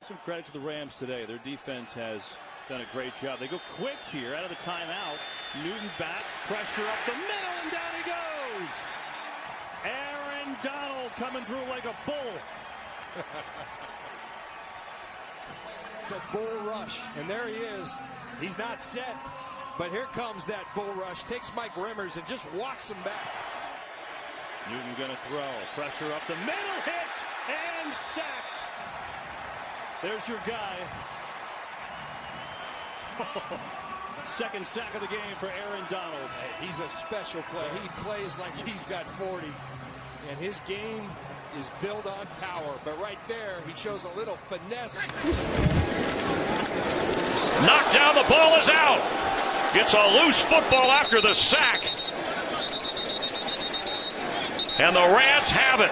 Some credit to the Rams today. Their defense has done a great job. They go quick here out of the timeout. Newton back, pressure up the middle, and down he goes. Aaron Donald coming through like a bull. It's a bull rush, and there he is. He's not set, but here comes that bull rush. Takes Mike Remmers and just walks him back. Newton gonna throw. Pressure up the middle, hit, and sacked. There's your guy. Second sack of the game for Aaron Donald. Hey, he's a special player. He plays like he's got 40, and his game is built on power. But right there, he shows a little finesse. Knocked down, the ball is out. Gets a loose football after the sack. And the Rams have it.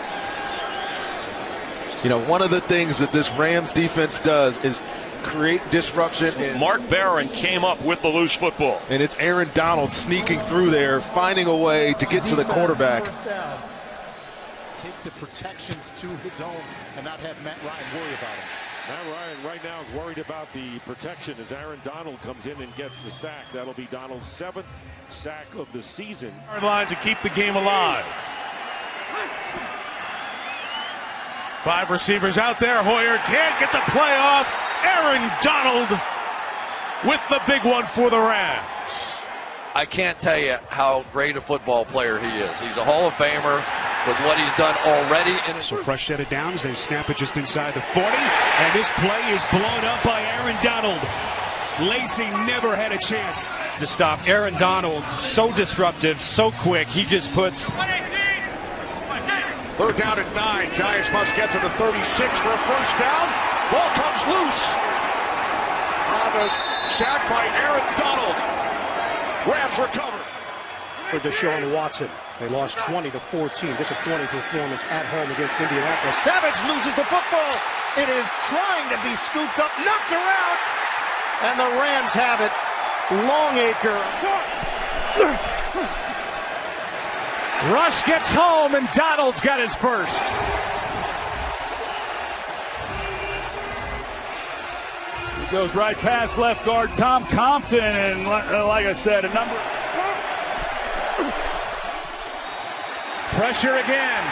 You know, one of the things that this Rams defense does is create disruption. Mark Barron came up with the loose football. And it's Aaron Donald sneaking through there, finding a way to get to the quarterback. Take the protections to his own and not have Matt Ryan worry about him. Matt Ryan right now is worried about the protection as Aaron Donald comes in and gets the sack. That'll be Donald's 7th sack of the season. Line to keep the game alive. 5 receivers out there. Hoyer can't get the play off. Aaron Donald with the big one for the Rams. I can't tell you how great a football player he is. He's a Hall of Famer with what he's done already. So fresh set of downs. They snap it just inside the 40. And this play is blown up by Aaron Donald. Lacey never had a chance to stop Aaron Donald. So disruptive, so quick. He just puts... 3rd down at 9. Giants must get to the 36 for a first down. Ball comes loose. On a sack by Aaron Donald. Rams recover. For Deshaun Watson. They lost 20-14. Disappointing performance at home against Indianapolis. Savage loses the football. It is trying to be scooped up, knocked around. And the Rams have it. Longacre. Rush gets home, and Donald's got his first. He goes right past left guard Tom Compton, and like I said, a number. Pressure again,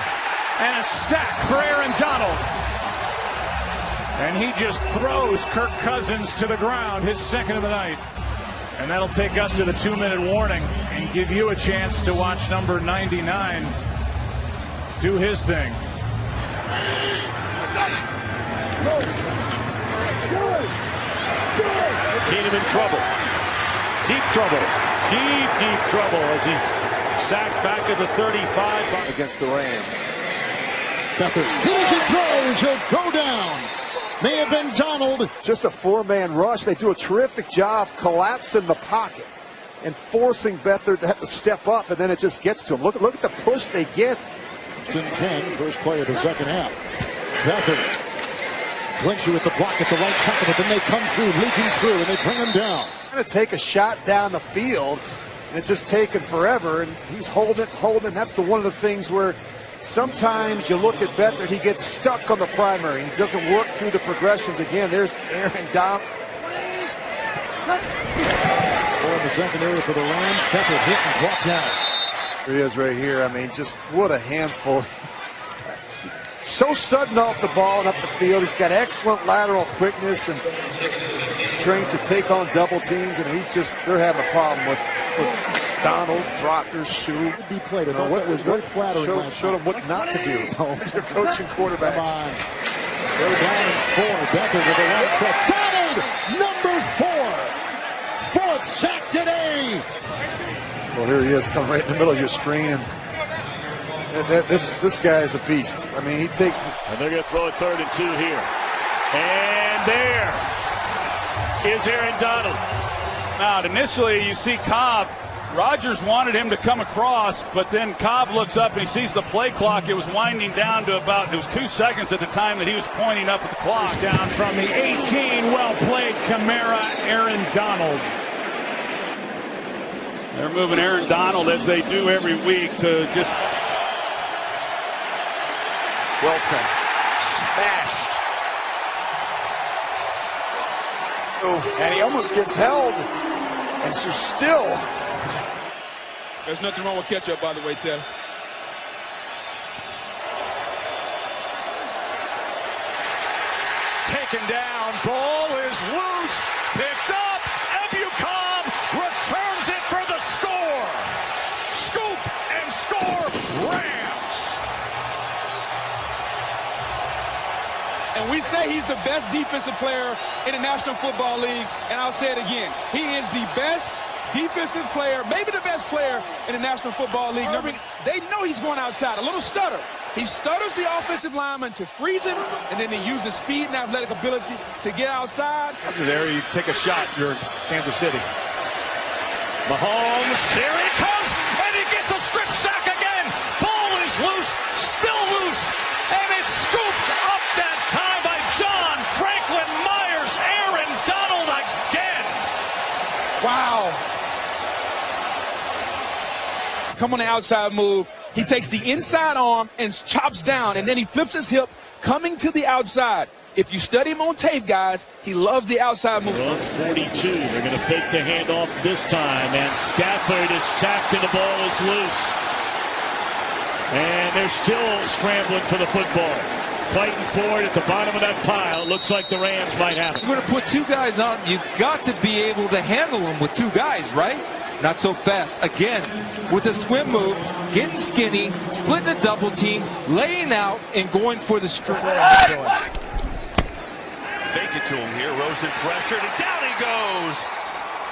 and a sack for Aaron Donald. And he just throws Kirk Cousins to the ground, his 2nd of the night. And that'll take us to the 2-minute warning and give you a chance to watch number 99 do his thing. Keenum in trouble. Deep trouble. Deep trouble as he's sacked back at the 35 against the Rams. Beathard hits and throws. He'll go down. May have been Donald. Just a 4-man rush. They do a terrific job collapsing the pocket and forcing Beathard to have to step up, and then it just gets to him. Look at the push they get. 10, first play of the second half. Beathard blinks you with the block at the right tackle, but then they come through, leaking through, and they bring him down. Going to take a shot down the field, and it's just taken forever, and he's holding it. That's one of the things where sometimes you look at Beathard, he gets stuck on the primary. He doesn't work through the progressions. Again, there's Aaron Donald. In the secondary for the Rams, Beathard hit and dropped down. There he is right here. I mean, just what a handful. So sudden off the ball and up the field. He's got excellent lateral quickness and strength to take on double teams, and they're having a problem with Donald, Proctor, Sue. Be played. What was very flattering. Showed him what not to do. You're coaching quarterbacks. Come on. They're down in 4. Beathard with the right track. Donald, number 4. 4th sack today. Well, here he is, coming right in the middle of your screen. And this guy is a beast. I mean, he takes this. And they're going to throw it 3rd and 2 here. And there is Aaron Donald. Now, initially, you see Cobb. Rodgers wanted him to come across, but then Cobb looks up and he sees the play clock. It was winding down to it was 2 seconds at the time that he was pointing up at the clock. Down from the 18, well played, Kamara, Aaron Donald. They're moving Aaron Donald as they do every week to just... Wilson smashed. And he almost gets held. And so still. There's nothing wrong with catch-up, by the way, Tess. Taken down, ball is loose, picked up, Ebucom returns it for the score. Scoop and score, Rams. And we say he's the best defensive player in the National Football League, and I'll say it again. He is the best defensive player, maybe the best player in the National Football League. They know he's going outside, a little stutter. He stutters the offensive lineman to freeze him, and then he uses speed and athletic ability to get outside. That's an area you take a shot. You're Kansas City. Mahomes, here he comes, and he gets a strip sack again. Ball is loose, still loose, and it's scooped up that time by John Franklin Myers. Aaron Donald again. Wow. Come on the outside move. He takes the inside arm and chops down, and then he flips his hip, coming to the outside. If you study him on tape, guys, he loves the outside move. 42. They're going to fake the handoff this time, and Stafford is sacked and the ball is loose. And they're still scrambling for the football. Fighting for it at the bottom of that pile. Looks like the Rams might have it. You're going to put two guys on. You've got to be able to handle them with two guys, right? Not so fast. Again, with a swim move, getting skinny, splitting a double team, laying out, and going for the strip. Fake it to him here. Rosen pressured, and down he goes.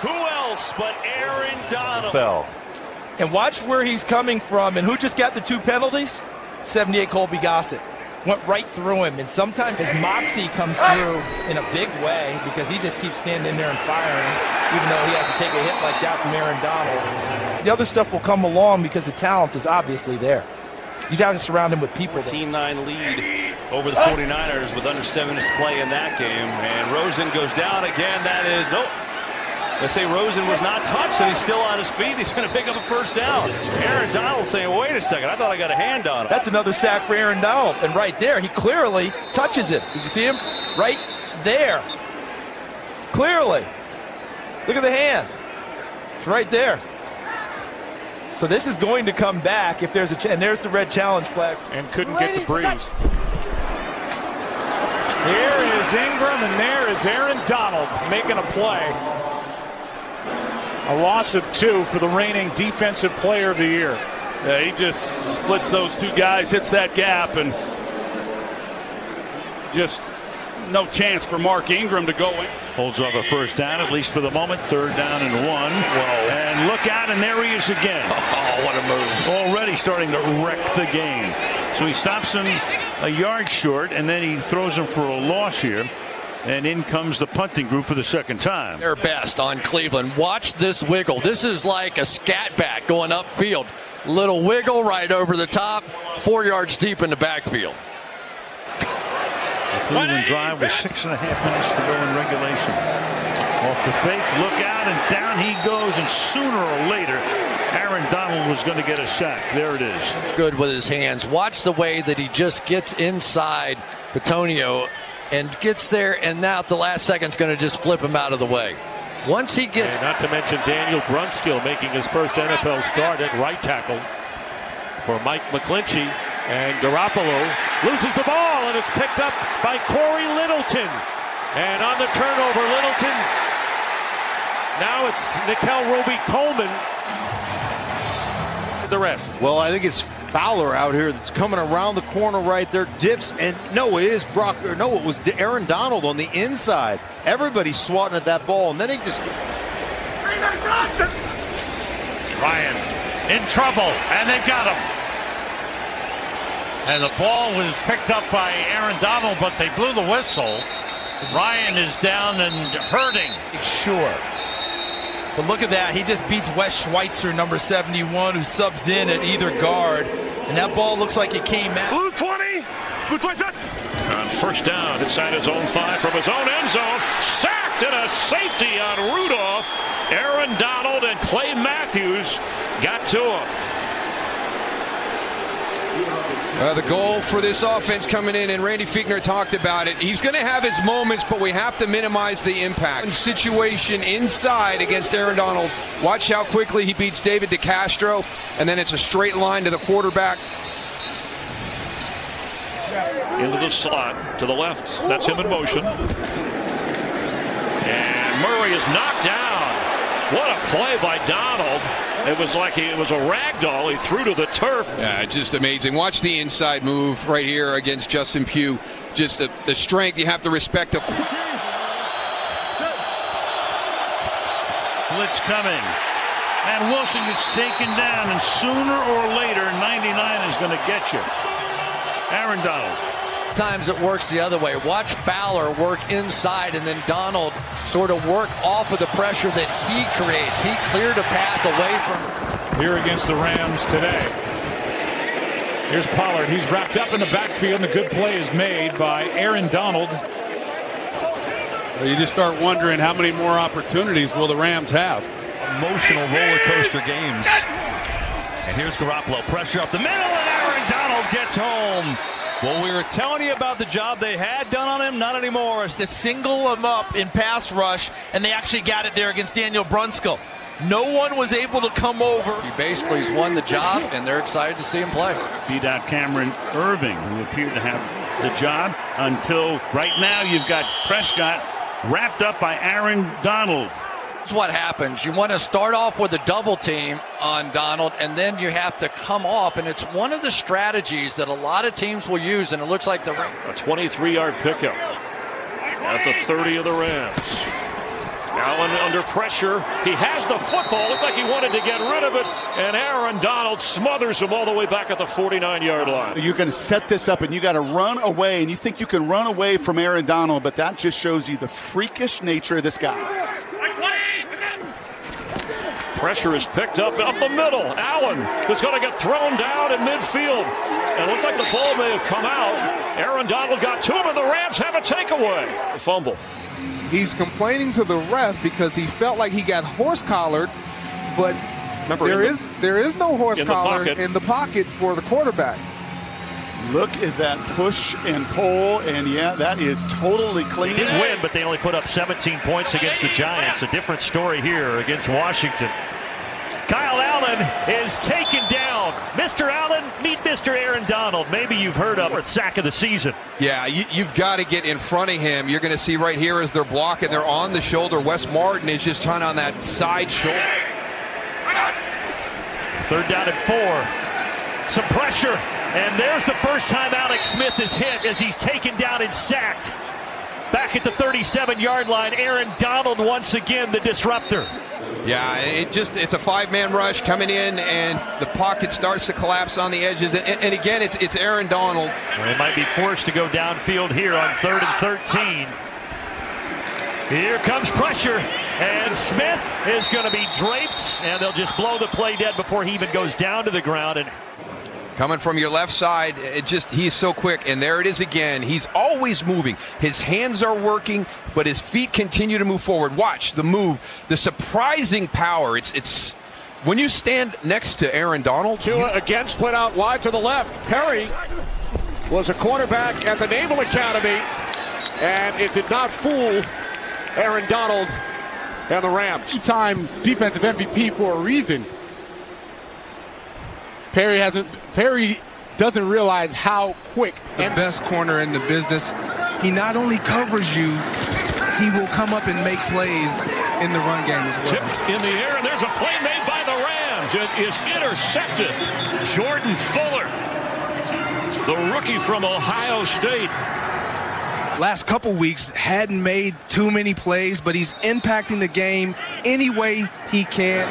Who else but Aaron Donald? Fell. And watch where he's coming from. And who just got the two penalties? 78 Colby Gossett. Went right through him, and sometimes his moxie comes through in a big way because he just keeps standing there and firing, even though he has to take a hit like that from Aaron Donald. The other stuff will come along because the talent is obviously there. You got to surround him with people. 14-9 lead over the 49ers with under 7 minutes to play in that game, and Rosen goes down again. That is, nope. They say Rosen was not touched, and he's still on his feet. He's going to pick up a first down. Aaron Donald saying, wait a second, I thought I got a hand on him. That's another sack for Aaron Donald. And right there, he clearly touches it. Did you see him? Right there. Clearly. Look at the hand. It's right there. So this is going to come back if there's a and there's the red challenge flag. And couldn't get the breeze. Here is Ingram, and there is Aaron Donald making a play. A loss of 2 for the reigning defensive player of the year. Yeah, he just splits those two guys, hits that gap, and just no chance for Mark Ingram to go in. Holds off a first down, at least for the moment. 3rd down and 1. Whoa. And look out, and there he is again. Oh, what a move. Already starting to wreck the game. So he stops him a yard short, and then he throws him for a loss here. And in comes the punting group for the second time. Their best on Cleveland. Watch this wiggle. This is like a scat back going upfield. Little wiggle right over the top. 4 yards deep in the backfield. The Cleveland drive with 6.5 minutes to go in regulation. Off the fake, look out, and down he goes. And sooner or later, Aaron Donald was going to get a sack. There it is. Good with his hands. Watch the way that he just gets inside Petonio and gets there, and now at the last second is going to just flip him out of the way. Once he gets... And not to mention Daniel Brunskill making his first NFL start at right tackle for Mike McClinchy. And Garoppolo loses the ball, and it's picked up by Corey Littleton. And on the turnover, Littleton. Now it's Nickel Roby-Coleman. The rest. Well, I think it's Fowler out here that's coming around the corner right there, dips, and no, it is it was Aaron Donald on the inside. Everybody's swatting at that ball, and then he just... Ryan in trouble, and they've got him. And the ball was picked up by Aaron Donald, but they blew the whistle. Ryan is down and hurting. Sure. But look at that. He just beats Wes Schweitzer, number 71, who subs in at either guard. And that ball looks like it came out. Blue 20. Blue 20. On first down inside his own 5 from his own end zone. Sacked and a safety on Rudolph. Aaron Donald and Clay Matthews got to him. The goal for this offense coming in, and Randy Fichtner talked about it. He's going to have his moments, but we have to minimize the impact. Situation inside against Aaron Donald. Watch how quickly he beats David DeCastro, and then it's a straight line to the quarterback. Into the slot to the left. That's him in motion. And Murray is knocked down. What a play by Donald. It was like it was a rag doll he threw to the turf. Yeah, just amazing. Watch the inside move right here against Justin Pugh. Just the strength. You have to respect the blitz coming. And Wilson gets taken down, and sooner or later, 99 is going to get you. Aaron Donald. Times it works the other way. Watch Fowler work inside, and then Donald sort of work off of the pressure that he creates. He cleared a path away from here against the Rams today. Here's Pollard. He's wrapped up in the backfield, and a good play is made by Aaron Donald. Well, you just start wondering how many more opportunities will the Rams have. Emotional roller coaster games. And here's Garoppolo. Pressure up the middle, and Aaron Donald gets home. Well, we were telling you about the job they had done on him. Not anymore. It's to single him up in pass rush, and they actually got it there against Daniel Brunskill. No one was able to come over. He basically has won the job, and they're excited to see him play. Beat out Cameron Irving, who appeared to have the job until right now. You've got Prescott wrapped up by Aaron Donald. That's what happens. You want to start off with a double team on Donald, and then you have to come off, and it's one of the strategies that a lot of teams will use, and it looks like a 23-yard pickup at the 30 of the Rams. Allen under pressure. He has the football. Looked like he wanted to get rid of it, and Aaron Donald smothers him all the way back at the 49-yard line. You're going to set this up, and you got to run away, and you think you can run away from Aaron Donald, but that just shows you the freakish nature of this guy. Pressure is picked up the middle. Allen is going to get thrown down in midfield. And it looked like the ball may have come out. Aaron Donald got to him, and the Rams have a takeaway. A fumble. He's complaining to the ref because he felt like he got horse collared, but remember, there is no horse collar in the pocket for the quarterback. Look at that push and pull, and yeah, that is totally clean. They did win, but they only put up 17 points against the Giants. A different story here against Washington. Kyle Allen is taken down. Mr. Allen, meet Mr. Aaron Donald. Maybe you've heard of a sack of the season. Yeah, you've got to get in front of him. You're going to see right here as they're blocking, they're on the shoulder. Wes Martin is just trying on that side shoulder. 3rd down and 4. Some pressure. And there's the first time Alex Smith is hit as he's taken down and sacked. Back at the 37-yard line, Aaron Donald once again the disruptor. Yeah, it's a 5-man rush coming in, and the pocket starts to collapse on the edges. And again, it's Aaron Donald. Well, they might be forced to go downfield here on 3rd and 13. Here comes pressure, and Smith is going to be draped, and they'll just blow the play dead before he even goes down to the ground. And coming from your left side, he's so quick, and there it is again. He's always moving. His hands are working, but his feet continue to move forward. Watch the move, the surprising power. It's when you stand next to Aaron Donald. Tua again split out wide to the left. Perry was a quarterback at the Naval Academy, and it did not fool Aaron Donald and the Rams. Two-time defensive MVP for a reason. Perry doesn't realize how quick. The best corner in the business. He not only covers you, he will come up and make plays in the run game as well. Tipped in the air, and there's a play made by the Rams. It is intercepted. Jordan Fuller, the rookie from Ohio State. Last couple weeks hadn't made too many plays, but he's impacting the game any way he can.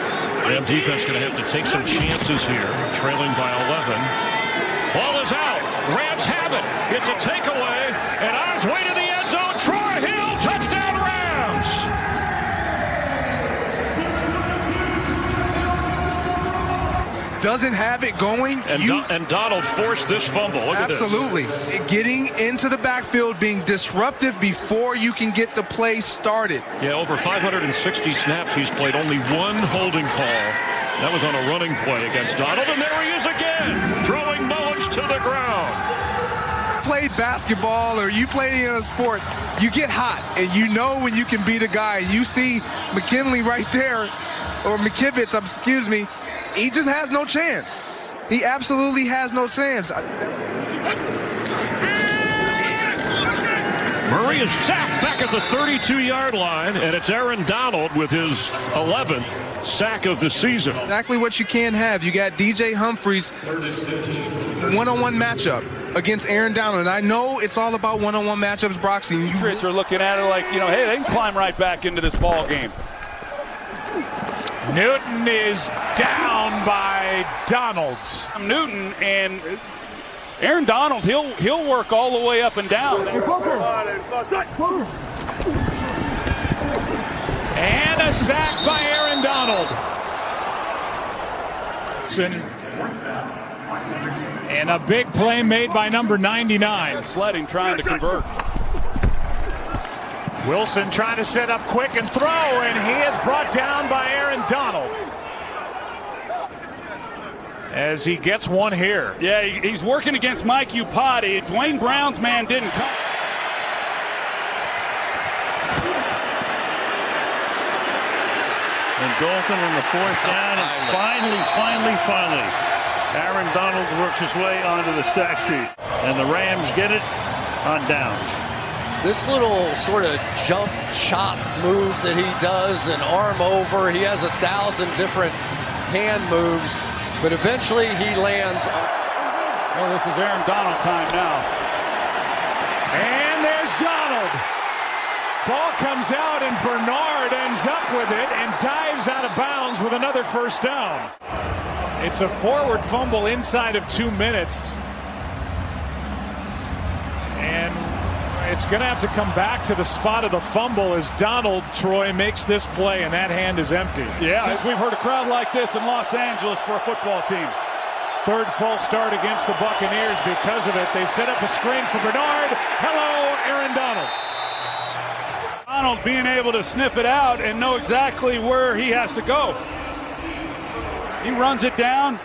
Ram defense going to have to take some chances here, trailing by 11. Ball is out. Rams have it. It's a takeaway, and on his way to the end zone, Troy Hill, touchdown Rams. Doesn't have it going. And Donald forced this fumble. Look at this. Absolutely. Getting into the backfield, being disruptive before you can get the play started. Yeah, over 560 snaps. He's played only one holding call. That was on a running play against Donald, and there he is again, throwing Mullen Downs to the ground. Played basketball or you play in a sport, you get hot and you know when you can beat a guy. You see McKinley right there, or McKivitz, excuse me, he just has no chance. He absolutely has no chance. Murray is sacked back at the 32-yard line, and it's Aaron Donald with his 11th sack of the season. Exactly what you can't have. You got DJ Humphries one-on-one matchup against Aaron Donald. And I know it's all about one-on-one matchups, Broxy. The Patriots are looking at it like, hey, they can climb right back into this ball game. Newton is down by Donalds. Newton and Aaron Donald, he'll work all the way up and down. And a sack by Aaron Donald. And a big play made by number 99. Sledding trying to convert. Wilson trying to set up quick and throw, and he is brought down by Aaron Donald. As he gets one here. Yeah, he's working against Mike Upati. Dwayne Brown's man didn't come. And Dalton on the fourth down, and finally, Aaron Donald works his way onto the stat sheet. And the Rams get it on downs. This little sort of jump chop move that he does, an arm over, he has 1,000 different hand moves. But eventually he lands. Oh, this is Aaron Donald time now. And there's Donald. Ball comes out and Bernard ends up with it and dives out of bounds with another first down. It's a forward fumble inside of 2 minutes. And it's going to have to come back to the spot of the fumble as Donald, Troy, makes this play, and that hand is empty. Yeah, as we've heard a crowd like this in Los Angeles for a football team. Third false start against the Buccaneers because of it. They set up a screen for Bernard. Hello, Aaron Donald. Donald being able to sniff it out and know exactly where he has to go. He runs it down.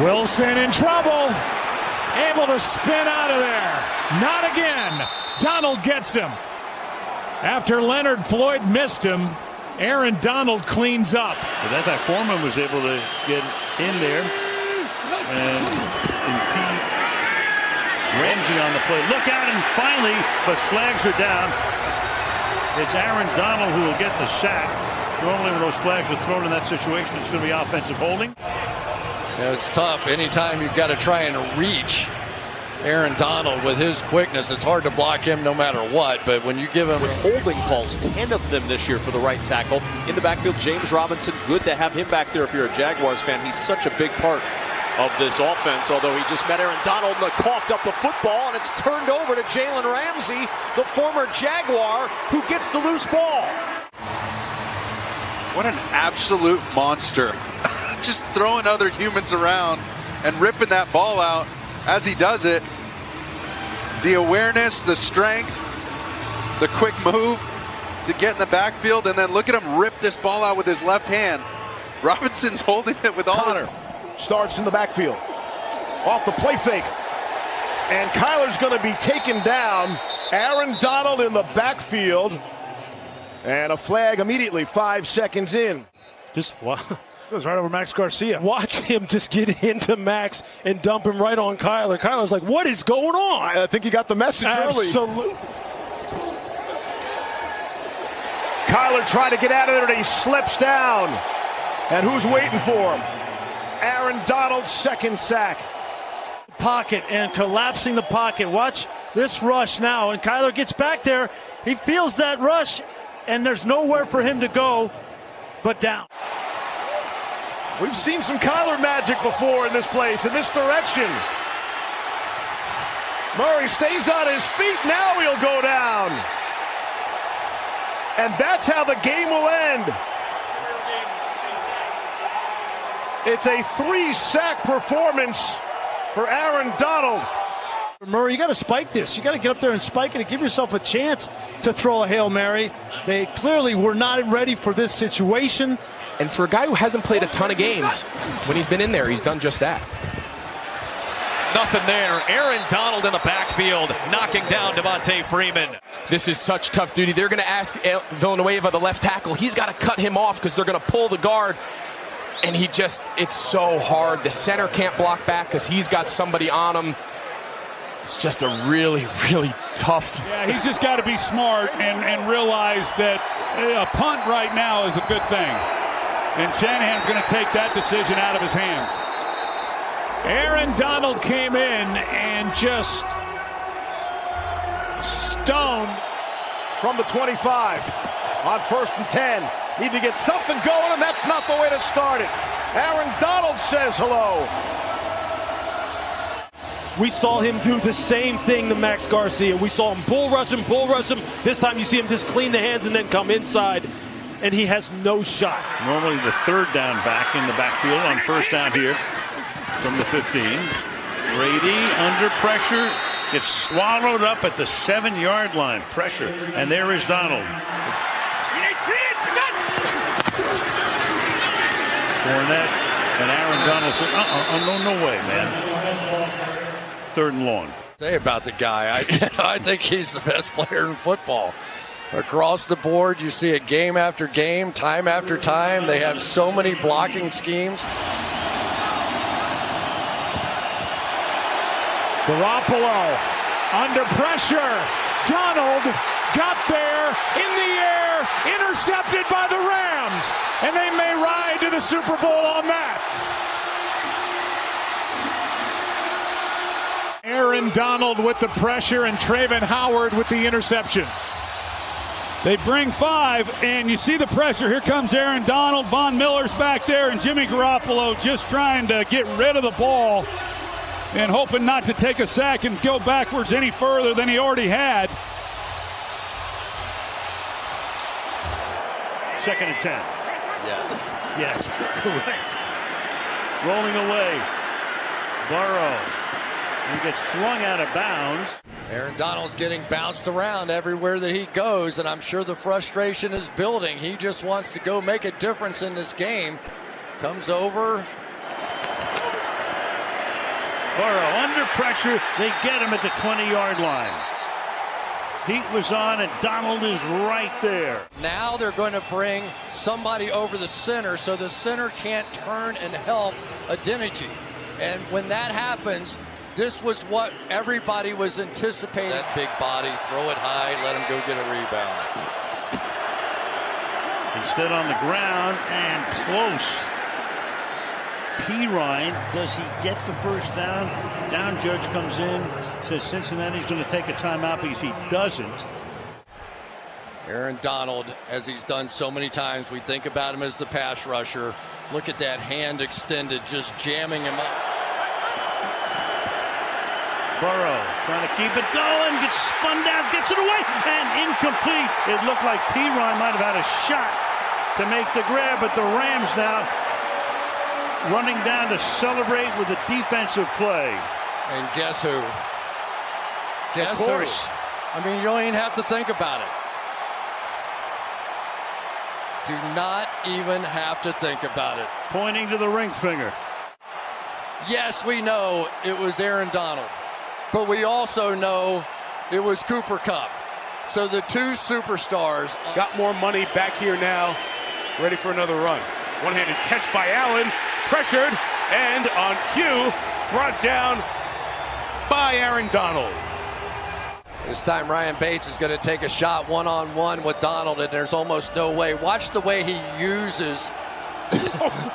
Wilson in trouble. Able to spin out of there. Not again. Donald gets him. After Leonard Floyd missed him, Aaron Donald cleans up. But that Foreman was able to get in there and impede Ramsey on the play. Look out, and finally, but flags are down. It's Aaron Donald who will get the sack. Normally when those flags are thrown in that situation, it's going to be offensive holding. Yeah, it's tough. Anytime you've got to try and reach Aaron Donald with his quickness, it's hard to block him no matter what. But when you give him with holding calls, 10 of them this year for the right tackle. In the backfield, James Robinson, good to have him back there if you're a Jaguars fan. He's such a big part of this offense, although he just met Aaron Donald and coughed up the football, and it's turned over to Jalen Ramsey, the former Jaguar, who gets the loose ball. What an absolute monster. Just throwing other humans around and ripping that ball out as he does it. The awareness, the strength, the quick move to get in the backfield, and then look at him rip this ball out with his left hand. Robinson's holding it with all his... Starts in the backfield. Off the play fake. And Kyler's going to be taken down. Aaron Donald in the backfield. And a flag immediately 5 seconds in. Just wow. Goes right over Max Garcia. Watch him just get into Max and dump him right on Kyler. Kyler's like, what is going on? I think he got the message early. Absolutely. Kyler trying to get out of there, and he slips down. And who's waiting for him? Aaron Donald's second sack. Pocket and collapsing the pocket. Watch this rush now. And Kyler gets back there. He feels that rush, and there's nowhere for him to go but down. We've seen some Kyler magic before in this place, in this direction. Murray stays on his feet. Now he'll go down. And that's how the game will end. It's a 3-sack performance for Aaron Donald. Murray, you got to spike this. You got to get up there and spike it and give yourself a chance to throw a Hail Mary. They clearly were not ready for this situation. And for a guy who hasn't played a ton of games, when he's been in there, he's done just that. Nothing there. Aaron Donald in the backfield, knocking down Devontae Freeman. This is such tough duty. They're going to ask Villanueva, the left tackle. He's got to cut him off because they're going to pull the guard. And it's so hard. The center can't block back because he's got somebody on him. It's just a really, really tough. Yeah, he's just got to be smart and realize that a punt right now is a good thing. And Shanahan's going to take that decision out of his hands. Aaron Donald came in and just stoned from the 25 on 1st and 10. Need to get something going, and that's not the way to start it. Aaron Donald says hello. We saw him do the same thing to Max Garcia. We saw him bull rush him. This time you see him just clean the hands and then come inside, and he has no shot. Normally the third down back in the backfield on 1st down here from the 15. Brady under pressure, gets swallowed up at the 7-yard line. Pressure, and there is Donald. Fournette and Aaron Donald said, no way, man. 3rd and long. Say about the guy, I think he's the best player in football. Across the board, you see it game after game, time after time. They have so many blocking schemes. Garoppolo under pressure. Donald got there in the air, intercepted by the Rams, and they may ride to the Super Bowl on that. Aaron Donald with the pressure and Trayvon Howard with the interception. They bring 5, and you see the pressure. Here comes Aaron Donald. Von Miller's back there, and Jimmy Garoppolo just trying to get rid of the ball and hoping not to take a sack and go backwards any further than he already had. 2nd and 10. Yes, correct. Rolling away. Burrow. He gets swung out of bounds. Aaron Donald's getting bounced around everywhere that he goes, and I'm sure the frustration is building. He just wants to go make a difference in this game. Comes over. Burrow under pressure. They get him at the 20-yard line. Heat was on, and Donald is right there. Now they're going to bring somebody over the center so the center can't turn and help Adeniji. And when that happens, this was what everybody was anticipating. That big body, throw it high, let him go get a rebound. Instead on the ground and close. Pirine, does he get the 1st down? Down judge comes in, says Cincinnati's going to take a timeout because he doesn't. Aaron Donald, as he's done so many times, we think about him as the pass rusher. Look at that hand extended, just jamming him up. Burrow trying to keep it going, gets spun down, gets it away, and incomplete. It looked like Pirine might have had a shot to make the grab, but the Rams now running down to celebrate with a defensive play. And guess who? Guess of course. Who? I mean, you don't even have to think about it. Do not even have to think about it. Pointing to the ring finger. Yes, we know it was Aaron Donald, but we also know it was Cooper Kupp. So the 2 superstars. Got more money back here now, ready for another run. One-handed catch by Allen, pressured, and on cue, brought down by Aaron Donald. This time Ryan Bates is going to take a shot one-on-one with Donald, and there's almost no way. Watch the way he uses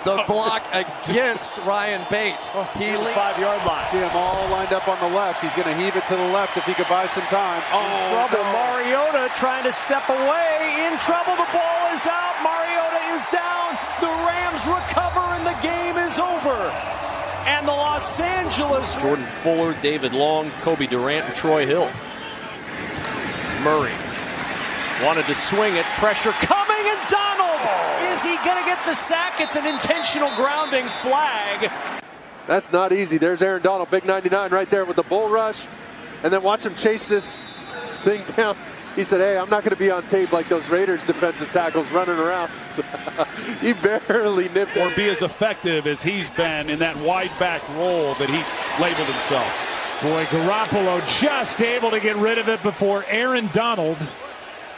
the block against Ryan Bates. He 5-yard line. See him all lined up on the left. He's going to heave it to the left if he could buy some time. In trouble. Mariota trying to step away. In trouble. The ball is out. Mariota is down. The Rams recover, and the game is over. And the Los Angeles. Jordan Fuller, David Long, Kobe Durant, and Troy Hill. Murray wanted to swing it. Pressure coming, and Donald. Is he going to get the sack? It's an intentional grounding flag. That's not easy. There's Aaron Donald, big 99 right there with the bull rush. And then watch him chase this thing down. He said, hey, I'm not going to be on tape like those Raiders defensive tackles running around. He barely nipped it. Or be as effective as he's been in that wide back role that he labeled himself. Boy, Garoppolo just able to get rid of it before Aaron Donald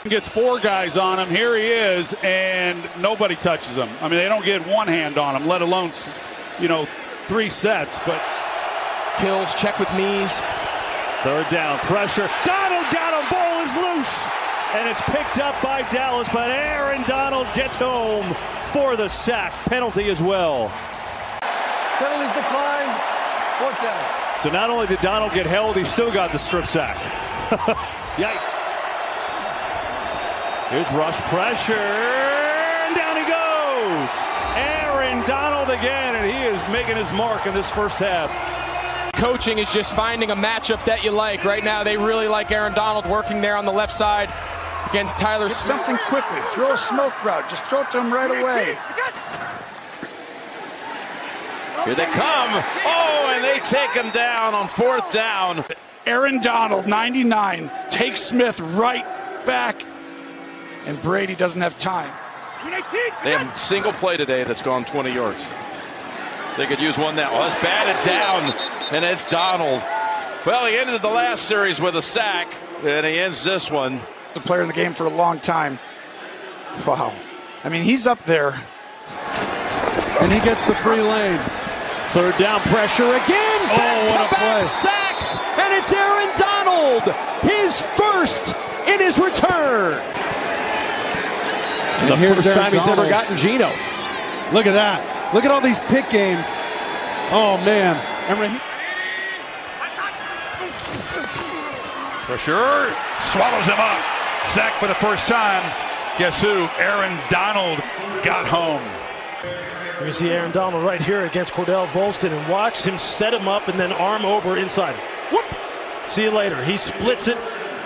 gets 4 guys on him. Here he is, and nobody touches him. I mean, they don't get one hand on him, let alone, 3 sets. But kills, check with knees. 3rd down, pressure. Donald got him. Ball is loose, and it's picked up by Dallas. But Aaron Donald gets home for the sack. Penalty as well. Penalties decline. 4th down. So not only did Donald get held, he still got the strip sack. Yikes. Here's rush pressure, and down he goes. Aaron Donald again, and he is making his mark in this first half. Coaching is just finding a matchup that you like. Right now, they really like Aaron Donald working there on the left side against Tyler Smith. Something quickly. Throw a smoke route. Just throw it to him right away. Here they come. Oh, and they take him down on 4th down. Aaron Donald, 99, takes Smith right back, and Brady doesn't have time. They have a single play today that's gone 20 yards. They could use one now. Well, it's batted down, and it's Donald. Well, he ended the last series with a sack, and he ends this one. The player in the game for a long time. Wow. I mean, he's up there. And he gets the free lane. 3rd down, pressure again. Back-to-back sacks, and it's Aaron Donald, his first in his return. The first time he's ever gotten Geno. Look at that. Look at all these pick games. Oh, man. Pressure. Swallows him up. Sack for the first time. Guess who? Aaron Donald got home. You see Aaron Donald right here against Cordell Volston, and watch him set him up and then arm over inside. Whoop! See you later. He splits it.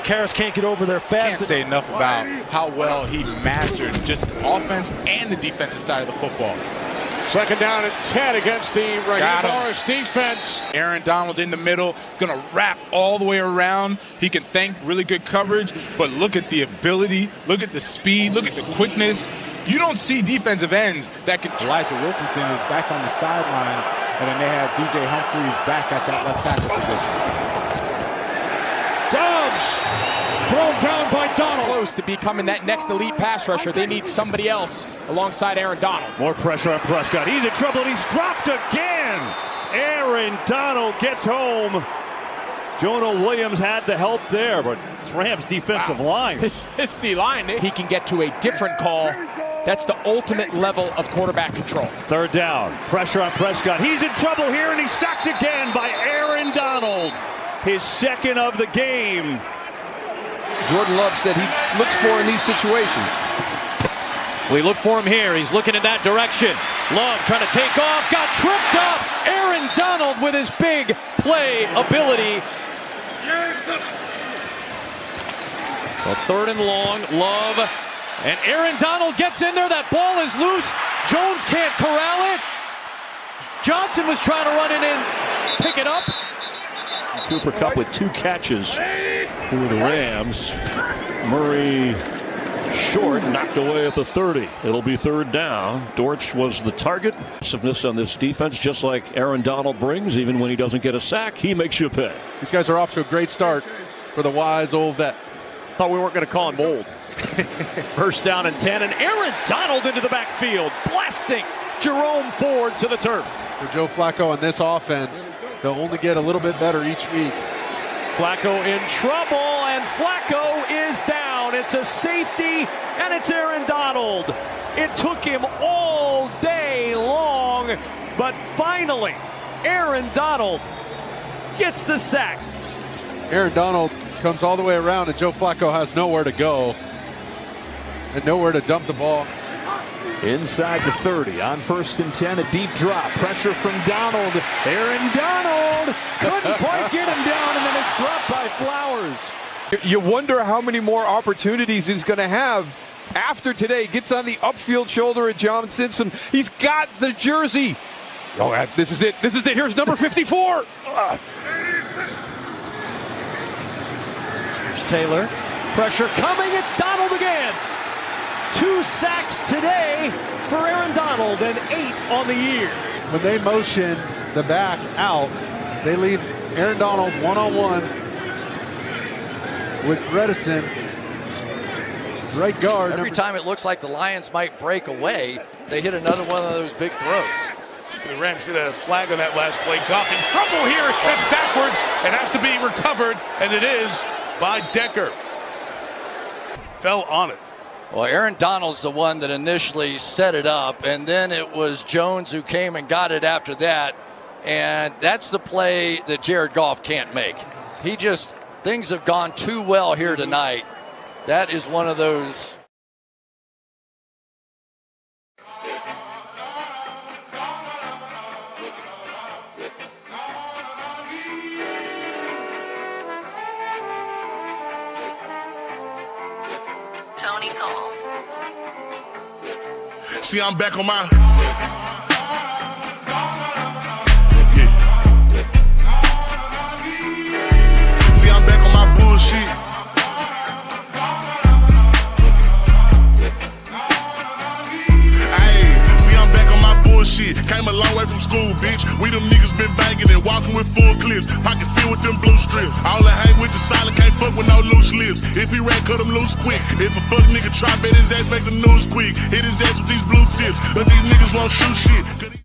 Karras can't get over there fast. Can't say enough about how well he mastered just the offense and the defensive side of the football. 2nd down and 10 against the Raheem Morris defense. Aaron Donald in the middle, going to wrap all the way around. He can thank really good coverage, but look at the ability, look at the speed, look at the quickness. You don't see defensive ends that can. Elijah Wilkinson is back on the sideline, and then they have DJ Humphries back at that left tackle position. Dobbs thrown down by Donald. Close to becoming that next elite pass rusher. They need somebody else alongside Aaron Donald. More pressure on Prescott. He's in trouble, and he's dropped again. Aaron Donald gets home. Jonah Williams had the help there, but it's Rams' defensive line. His D-line. He can get to a different call. That's the ultimate level of quarterback control. 3rd down. Pressure on Prescott. He's in trouble here, and he's sacked again by Aaron Donald. His 2nd of the game. Jordan Love said he looks for in these situations. We look for him here. He's looking in that direction. Love trying to take off. Got tripped up. Aaron Donald with his big play ability. So 3rd and long. Love. And Aaron Donald gets in there. That ball is loose. Jones can't corral it. Johnson was trying to run it in. Pick it up. Cooper Kupp with 2 catches for the Rams. Murray short, knocked away at the 30. It'll be 3rd down. Dortch was the target. Aggressiveness on this defense, just like Aaron Donald brings. Even when he doesn't get a sack, he makes you pay. These guys are off to a great start for the wise old vet. Thought we weren't going to call him old. 1st down and 10, and Aaron Donald into the backfield, blasting Jerome Ford to the turf. For Joe Flacco on this offense, they'll only get a little bit better each week. Flacco in trouble, and Flacco is down. It's a safety, and it's Aaron Donald. It took him all day long, but finally, Aaron Donald gets the sack. Aaron Donald comes all the way around, and Joe Flacco has nowhere to go and nowhere to dump the ball. Inside the 30 on 1st and 10, a deep drop. Pressure from Donald. Aaron Donald couldn't quite get him down, and then it's dropped by Flowers. You wonder how many more opportunities he's going to have after today. Gets on the upfield shoulder of John Simpson. He's got the jersey. Oh, this is it. This is it. Here's number 54. Taylor. Pressure coming. It's Donald again. 2 sacks today for Aaron Donald and 8 on the year. When they motion the back out, they leave Aaron Donald one-on-one with Bredesen, right guard. Every time it looks like the Lions might break away, they hit another one of those big throws. The Rams should have a flag on that last play. Goff in trouble here. That's backwards and has to be recovered, and it is by Decker. Fell on it. Well, Aaron Donald's the one that initially set it up, and then it was Jones who came and got it after that. And that's the play that Jared Goff can't make. Things have gone too well here tonight. That is one of those. Tony calls. See, I'm back on my. See, I'm back on my bullshit. Shit. Came a long way from school, bitch. We them niggas been banging and walking with full clips. Pocket filled with them blue strips. All I hang with the silent, can't fuck with no loose lips. If he rat, cut him loose quick. If a fuck nigga try, bet his ass make the news quick. Hit his ass with these blue tips. But these niggas won't shoot shit.